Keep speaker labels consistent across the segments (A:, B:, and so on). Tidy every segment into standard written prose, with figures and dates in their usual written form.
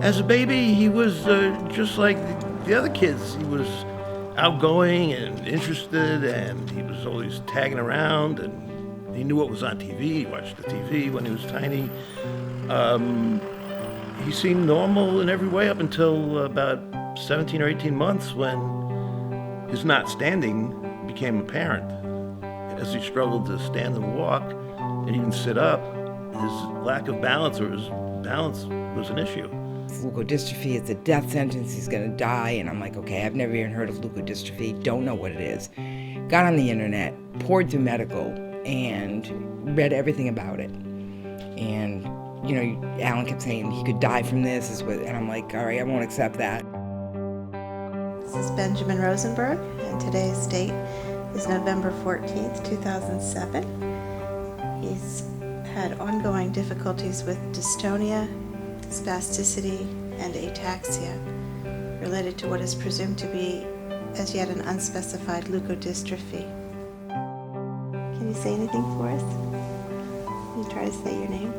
A: As a baby, he was just like the other kids. He was outgoing and interested, and he was always tagging around, and he knew what was on TV. He watched the TV when he was tiny. He seemed normal in every way up until about 17 or 18 months when his not standing became apparent. As he struggled to stand and walk and even sit up, his lack of balance or his balance was an issue.
B: Leukodystrophy, it's a death sentence, he's gonna die. And I'm like, okay, I've never even heard of leukodystrophy, don't know what it is. Got on the internet, poured through medical, and read everything about it. And, you know, Alan kept saying he could die from this, and I'm like, all right, I won't accept that.
C: This is Benjamin Rosenberg, and today's date is November 14th, 2007. He's had ongoing difficulties with dystonia, spasticity, and ataxia related to what is presumed to be as yet an unspecified leukodystrophy. Can you say anything for us? Can you try to say your name?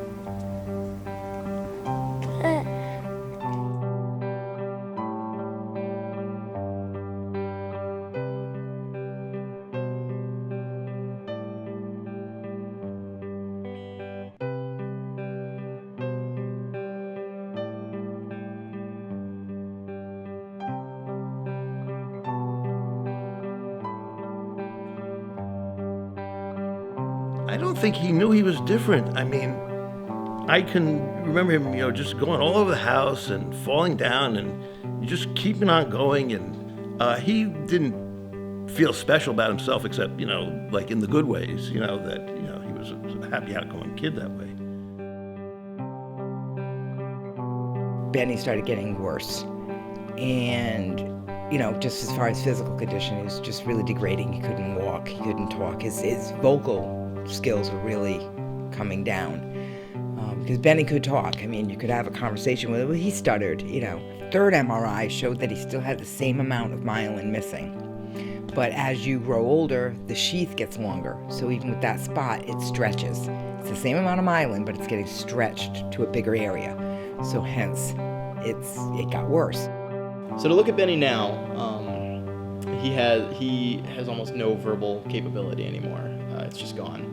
A: I don't think he knew he was different. I mean, I can remember him, just going all over the house and falling down and just keeping on going. And he didn't feel special about himself except, like in the good ways, that, he was a happy, outgoing kid that way.
B: Benny started getting worse. And, just as far as physical condition, he was just really degrading. He couldn't walk, he couldn't talk. His vocal skills were really coming down. Because Benny could talk. I mean, you could have a conversation with him. He stuttered, Third MRI showed that he still had the same amount of myelin missing. But as you grow older, the sheath gets longer. So even with that spot, it stretches. It's the same amount of myelin, but it's getting stretched to a bigger area. So hence, it got worse.
D: So to look at Benny now, he has almost no verbal capability anymore. It's just gone.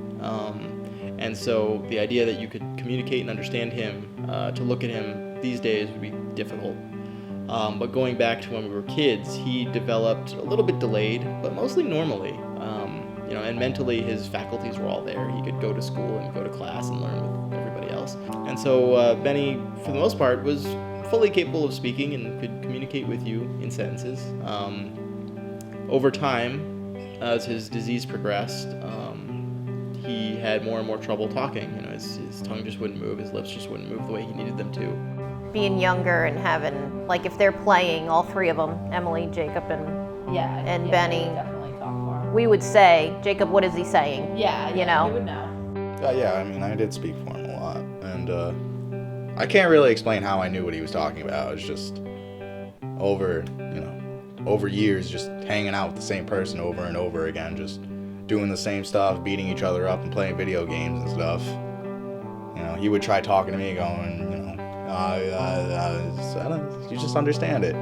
D: And so the idea that you could communicate and understand him, to look at him these days would be difficult. But going back to when we were kids, he developed a little bit delayed, but mostly normally. And mentally his faculties were all there. He could go to school and go to class and learn with everybody else. And so Benny, for the most part, was fully capable of speaking and could communicate with you in sentences. Over time, as his disease progressed, he had more and more trouble talking. His tongue just wouldn't move, his lips just wouldn't move the way he needed them to.
E: Being younger and having, like, if they're playing, all three of them, Emily, Jacob, and Benny,
F: definitely talk more.
E: we would say, Jacob, what is he saying?
F: Yeah,
E: he
F: would know.
G: I did speak for him a lot, and I can't really explain how I knew what he was talking about. It was just over years, just hanging out with the same person over and over again, just doing the same stuff, beating each other up and playing video games and stuff. He would try talking to me going, you just understand it.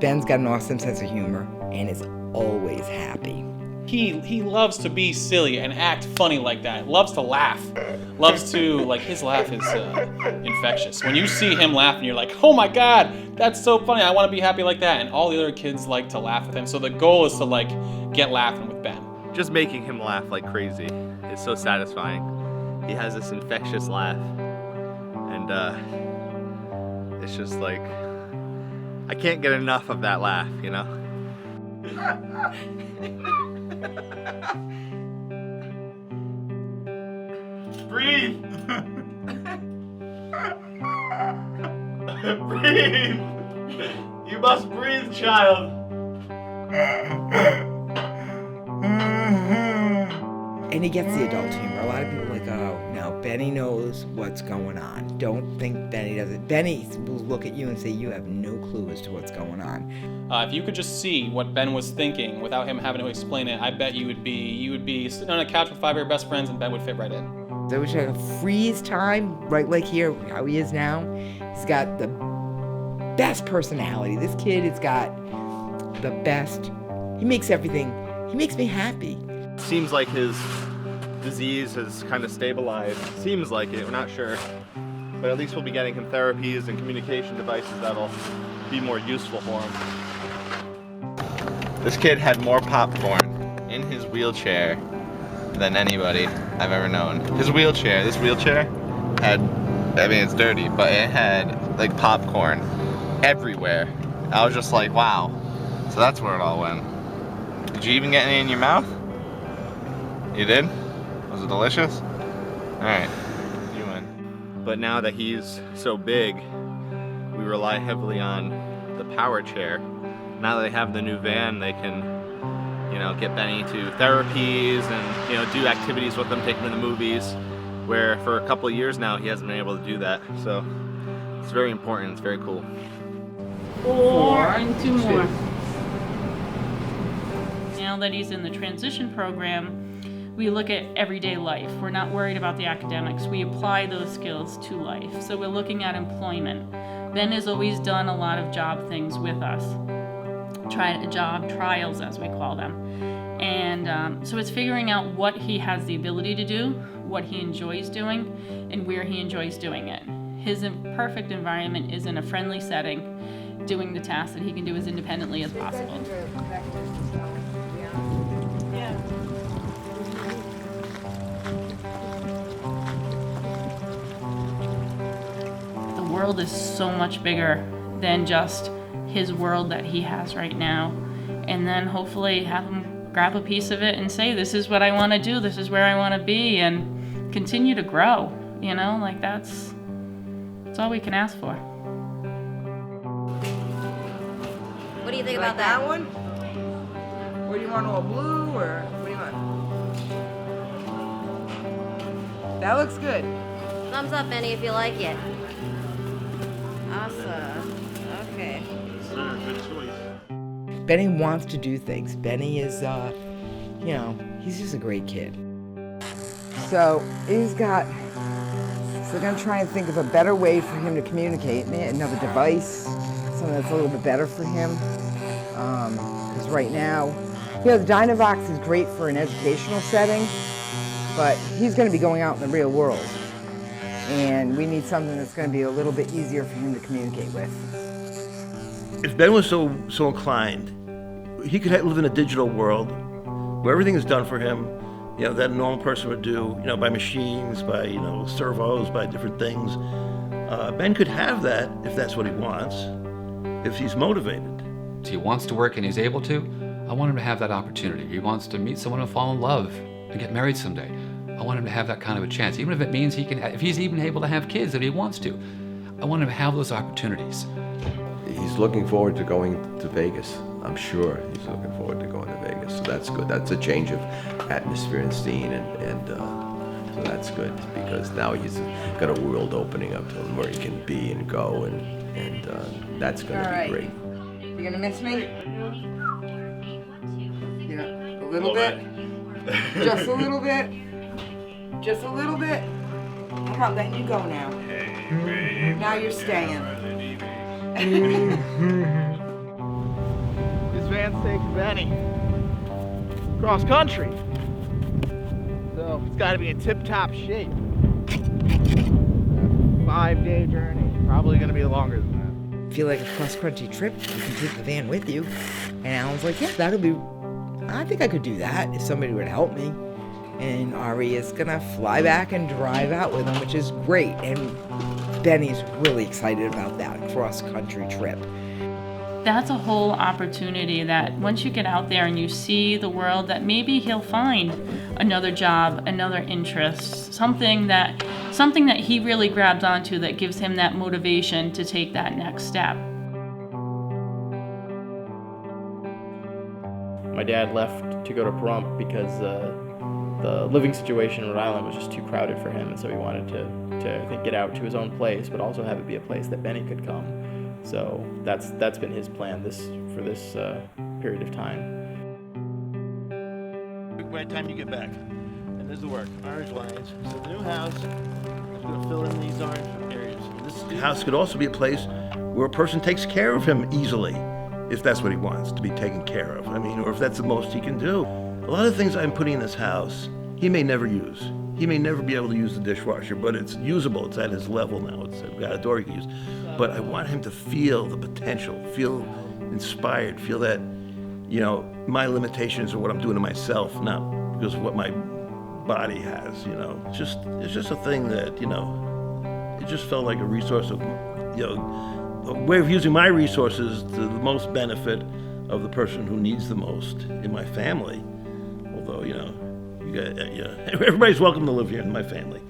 B: Ben's got an awesome sense of humor and is always happy.
H: He loves to be silly and act funny like that. Loves to laugh. Loves to, his laugh is infectious. When you see him laughing, you're like, oh my God, that's so funny. I want to be happy like that. And all the other kids like to laugh with him. So the goal is to get laughing with Ben.
I: Just making him laugh like crazy is so satisfying. He has this infectious laugh. And it's just I can't get enough of that laugh,
J: Breathe! Breathe! You must breathe, child!
B: And he gets the adult humor. A lot of people are like, oh, no, Benny knows what's going on. Don't think Benny doesn't. Benny will look at you and say, you have no clue as to what's going on.
H: If you could just see what Ben was thinking without him having to explain it, I bet you would be sitting on a couch with 5 of your best friends and Ben would fit right in.
B: So we should have a freeze time, right like here, how he is now. He's got the best personality. This kid has got the best. He makes me happy.
I: Seems like his disease has kind of stabilized. Seems like it, we're not sure. But at least we'll be getting him therapies and communication devices that'll be more useful for him. This kid had more popcorn in his wheelchair than anybody I've ever known. This wheelchair had, I mean, it's dirty, but it had like popcorn everywhere. I was just like, wow. So that's where it all went. Did you even get any in your mouth? You did? Was it delicious? All right, you win. But now that he's so big, we rely heavily on the power chair. Now that they have the new van, they can, you know, get Benny to therapies and, you know, do activities with him, take him to the movies, where for a couple of years now he hasn't been able to do that. So it's very important, it's very cool.
F: 4 and 2 more. Now that he's in the transition program, we look at everyday life. We're not worried about the academics. We apply those skills to life. So we're looking at employment. Ben has always done a lot of job things with us. Job trials, as we call them. And so it's figuring out what he has the ability to do, what he enjoys doing, and where he enjoys doing it. His perfect environment is in a friendly setting, doing the tasks that he can do as independently as possible. The world is so much bigger than just his world that he has right now, and then hopefully have him grab a piece of it and say, this is what I want to do, this is where I want to be, and continue to grow, you know, like that's all we can ask for.
E: What do you think
B: Like
E: about that?
B: one? Or do you want all blue, or what do you want? That looks good.
E: Thumbs up, Benny, if you like it. Awesome. Okay.
B: Benny wants to do things. Benny is, you know, he's just a great kid. So he's got, so we're gonna try and think of a better way for him to communicate. Another device, something that's a little bit better for him. Because right now, you know, the Dynavox is great for an educational setting, but he's gonna be going out in the real world. And we need something that's gonna be a little bit easier for him to communicate with.
A: If Ben was so inclined, he could live in a digital world where everything is done for him, you know, that a normal person would do, you know, by machines, by, you know, servos, by different things. Ben could have that if that's what he wants, if he's motivated.
K: He wants to work and he's able to. I want him to have that opportunity. He wants to meet someone and fall in love and get married someday. I want him to have that kind of a chance, even if it means he can, if he's even able to have kids that he wants to. I want him to have those opportunities.
L: He's looking forward to going to Vegas. I'm sure he's looking forward to going to Vegas. So that's good. That's a change of atmosphere and scene, and so that's good because now he's got a world opening up to him where he can be and go, and that's going to be great.
B: You gonna miss me? You know, a little bit? Just a little bit? Just a little bit? I'm not letting you go now. Now you're staying.
J: This van's taking Benny cross country. So it's got to be in tip-top shape. 5-day journey. Probably going to be longer than that.
B: Feel like a cross-country trip, you can take the van with you. And Alan's like, yeah, that'll be, I think I could do that if somebody would help me. And Ari is gonna fly back and drive out with him, which is great. And Benny's really excited about that cross-country trip.
F: That's a whole opportunity that once you get out there and you see the world, that maybe he'll find another job, another interest, something that he really grabs onto that gives him that motivation to take that next step.
D: My dad left to go to Pahrump because the living situation in Rhode Island was just too crowded for him, and so he wanted to I think, get out to his own place, but also have it be a place that Benny could come. So that's been his plan for this period of time.
A: By the time you get back, and there's the work, orange lines. So the new house is going to fill in these orange areas. This house could also be a place where a person takes care of him easily, if that's what he wants, to be taken care of. I mean, or if that's the most he can do. A lot of the things I'm putting in this house, he may never use. He may never be able to use the dishwasher, but it's usable. It's at his level now. It's got a door he can use. But I want him to feel the potential, feel inspired, feel that, you know, my limitations are what I'm doing to myself, not because of what my body has, you know. It's just a thing that, you know, it just felt like a resource of, you know, a way of using my resources to the most benefit of the person who needs the most in my family. Although, you know, everybody's welcome to live here in my family.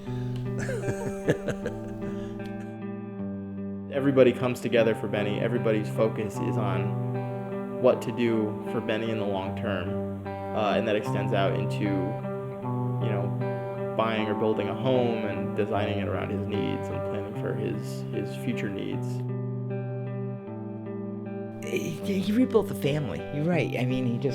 D: Everybody comes together for Benny. Everybody's focus is on what to do for Benny in the long term, and that extends out into, you know, buying or building a home and designing it around his needs and planning for his future needs.
B: He rebuilt the family. You're right. I mean, he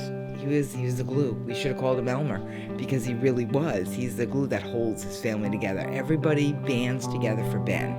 B: was the glue. We should have called him Elmer, because he really was. He's the glue that holds his family together. Everybody bands together for Ben.